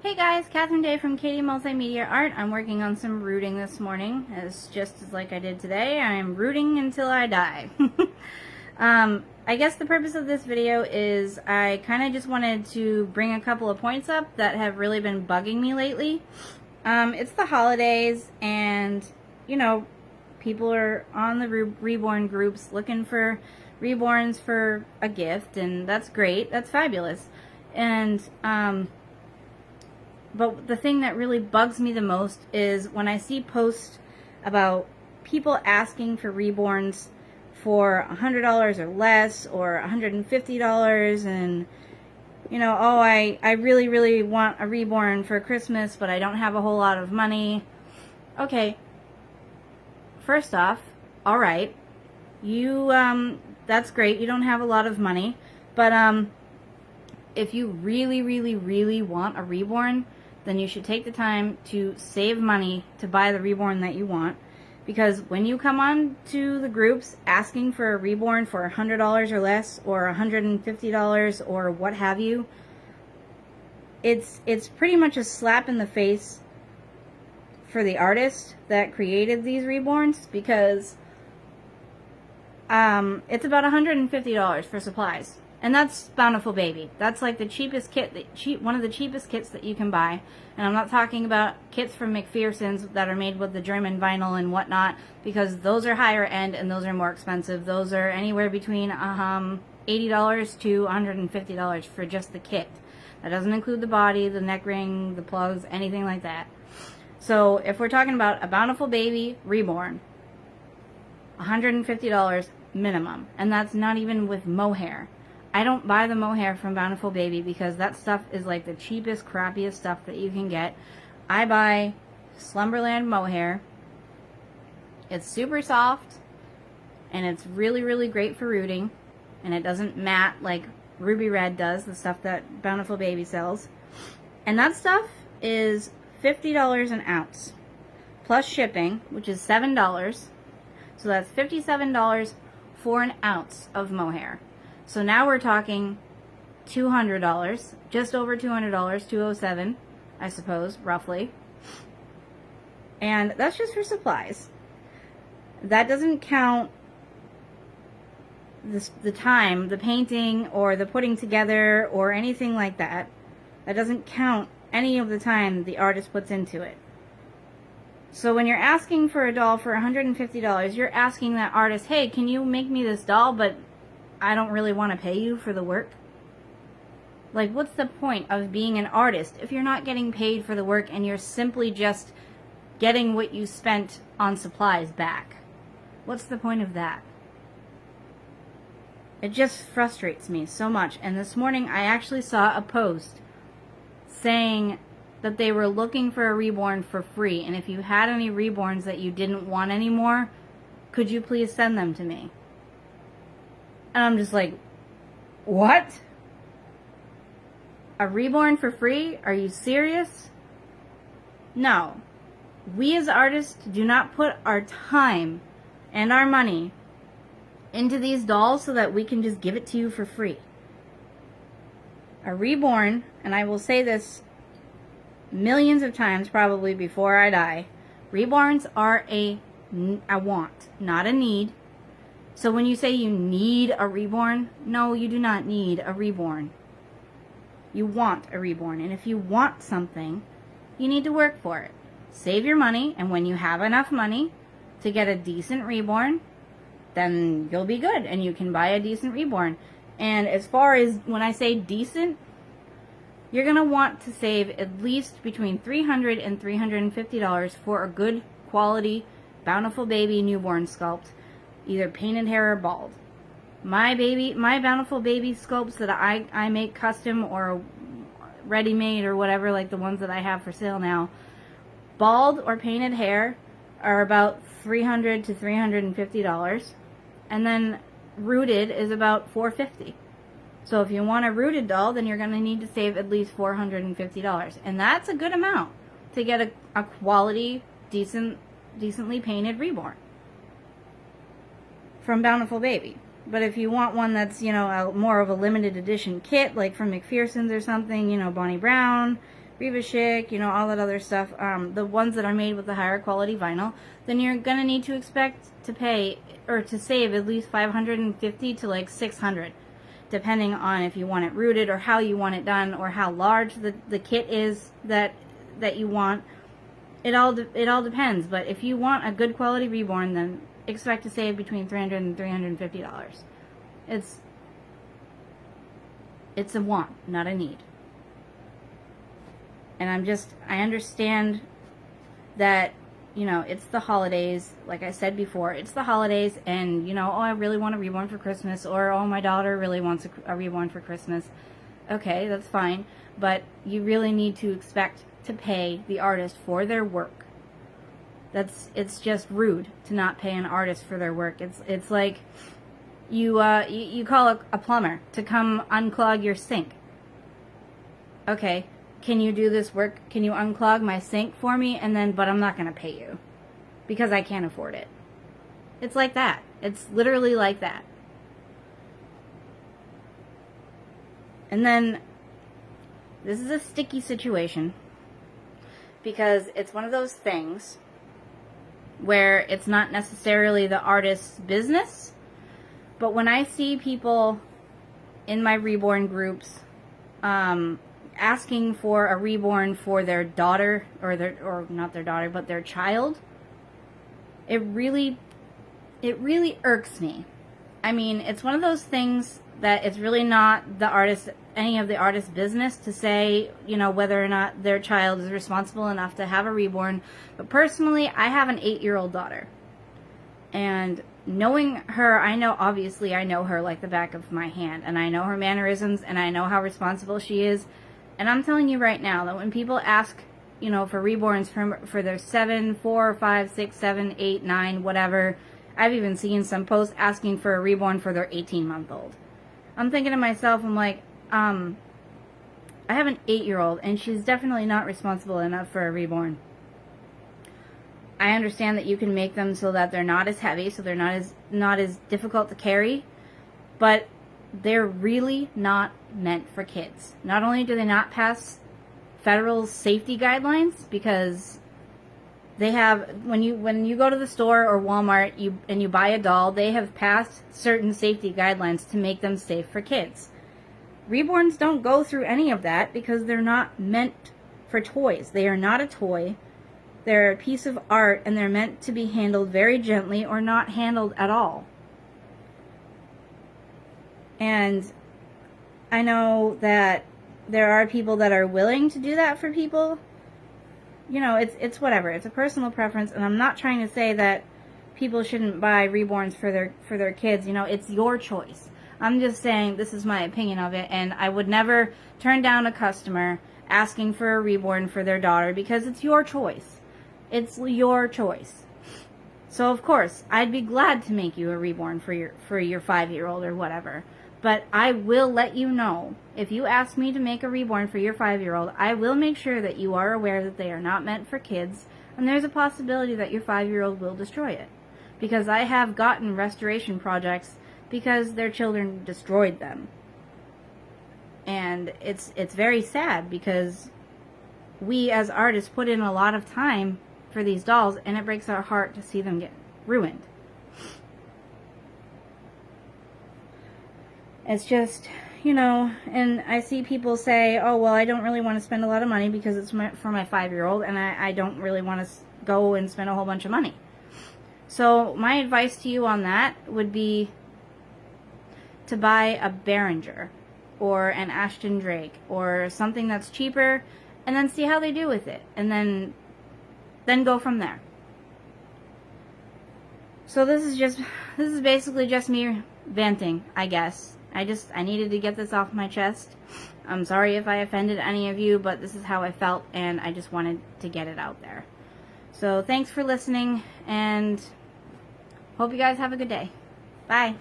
Hey guys, Catherine Day from Katie Multimedia Art. I'm working on some rooting this morning, just as like I did today. I'm rooting until I die. I guess the purpose of this video is I kind of just wanted to bring a couple of points up that have really been bugging me lately. It's the holidays, and you know, people are on the reborn groups looking for reborns for a gift, and that's great. That's fabulous. And but the thing that really bugs me the most is when I see posts about people asking for reborns for $100 or less, or $150, and you know, oh, I really want a reborn for Christmas, but I don't have a whole lot of money. Okay, first off, all right, you that's great, you don't have a lot of money, but if you really want a reborn, then you should take the time to save money to buy the reborn that you want. Because when you come on to the groups asking for a reborn for $100 or less, or $150, or what have you, it's pretty much a slap in the face for the artist that created these reborns, because it's about $150 for supplies. And that's Bountiful Baby. That's like the cheapest kit, one of the cheapest kits that you can buy. And I'm not talking about kits from McPherson's that are made with the German vinyl and whatnot, because those are higher end and those are more expensive. Those are anywhere between $80 to $150 for just the kit. That doesn't include the body, the neck ring, the plugs, anything like that. So if we're talking about a Bountiful Baby reborn, $150 minimum. And that's not even with mohair. I don't buy the mohair from Bountiful Baby because that stuff is like the cheapest, crappiest stuff that you can get. I buy Slumberland mohair. It's super soft, and it's really great for rooting, and it doesn't matte like Ruby Red does, the stuff that Bountiful Baby sells. And that stuff is $50 an ounce, plus shipping, which is $7. So that's $57 for an ounce of mohair. So now we're talking $200, just over $200, $207, I suppose, roughly. And that's just for supplies. That doesn't count the time, the painting, or the putting together, or anything like that. That doesn't count any of the time the artist puts into it. So when you're asking for a doll for $150, you're asking that artist, hey, can you make me this doll, but I don't really want to pay you for the work? Like, what's the point of being an artist if you're not getting paid for the work and you're simply just getting what you spent on supplies back? What's the point of that? It just frustrates me so much. And this morning I actually saw a post saying that they were looking for a reborn for free, and if you had any reborns that you didn't want anymore, could you please send them to me? And I'm just like, what? A reborn for free? Are you serious? No. We as artists do not put our time and our money into these dolls so that we can just give it to you for free. A reborn, and I will say this millions of times probably before I die, reborns are a want, not a need. So when you say you need a reborn, no, you do not need a reborn. You want a reborn. And if you want something, you need to work for it. Save your money, and when you have enough money to get a decent reborn, then you'll be good and you can buy a decent reborn. And as far as when I say decent, you're going to want to save at least between $300 and $350 for a good quality Bountiful Baby newborn sculpt, either painted hair or bald. My Bountiful Baby sculpts that I make custom or ready-made or whatever, like the ones that I have for sale now, bald or painted hair are about $300 to $350, and then rooted is about $450. So if you want a rooted doll, then you're going to need to save at least $450, and that's a good amount to get a quality, decently painted reborn from Bountiful Baby. But if you want one that's, you know, more of a limited edition kit, like from McPherson's or something, you know, Bonnie Brown, Chic, you know, all that other stuff, the ones that are made with the higher quality vinyl, then you're going to need to expect to pay or to save at least $550 to like $600, depending on if you want it rooted or how you want it done or how large the kit is that you want. It all depends, but if you want a good quality reborn, then expect to save between $300 and $350. It's a want, not a need. And I understand that, you know, it's the holidays. Like I said before, it's the holidays, and, you know, oh, I really want a reborn for Christmas, or, oh, my daughter really wants a reborn for Christmas. Okay, that's fine, but you really need to expect to pay the artist for their work. It's just rude to not pay an artist for their work. It's like you call a plumber to come unclog your sink. Okay, can you do this work? Can you unclog my sink for me? But I'm not going to pay you because I can't afford it. It's like that. It's literally like that. And then this is a sticky situation because it's one of those things where it's not necessarily the artist's business, but when I see people in my reborn groups asking for a reborn for their daughter, or not their daughter, but their child, it really irks me. I mean, it's one of those things that it's really not any of the artist's business to say, you know, whether or not their child is responsible enough to have a reborn. But personally, I have an 8-year-old daughter. And knowing her, I know her like the back of my hand. And I know her mannerisms, and I know how responsible she is. And I'm telling you right now that when people ask, you know, for reborns for their 7, 4, 5, 6, 7, 8, 9, whatever, I've even seen some posts asking for a reborn for their 18-month-old. I'm thinking to myself, I'm like, I have an 8-year-old, and she's definitely not responsible enough for a reborn. I understand that you can make them so that they're not as heavy, so they're not as difficult to carry, but they're really not meant for kids. Not only do they not pass federal safety guidelines, because they have, when you go to the store or Walmart and you buy a doll, they have passed certain safety guidelines to make them safe for kids. Reborns don't go through any of that because they're not meant for toys. They are not a toy. They're a piece of art, and they're meant to be handled very gently or not handled at all. And I know that there are people that are willing to do that for people. You know, it's whatever. It's a personal preference, and I'm not trying to say that people shouldn't buy reborns for their kids. You know, it's your choice. I'm just saying this is my opinion of it, and I would never turn down a customer asking for a reborn for their daughter because it's your choice. It's your choice. So of course, I'd be glad to make you a reborn for your 5-year-old or whatever. But I will let you know, if you ask me to make a reborn for your 5-year-old, I will make sure that you are aware that they are not meant for kids, and there's a possibility that your 5-year-old will destroy it. Because I have gotten restoration projects because their children destroyed them. And it's very sad because we as artists put in a lot of time for these dolls, and it breaks our heart to see them get ruined. It's just, you know, and I see people say, oh, well, I don't really want to spend a lot of money because it's for my 5-year-old, and I don't really want to go and spend a whole bunch of money. So my advice to you on that would be to buy a Behringer or an Ashton Drake or something that's cheaper, and then see how they do with it, and then go from there. So this is basically just me venting, I guess. I needed to get this off my chest. I'm sorry if I offended any of you, but this is how I felt, and I just wanted to get it out there. So thanks for listening, and hope you guys have a good day. Bye.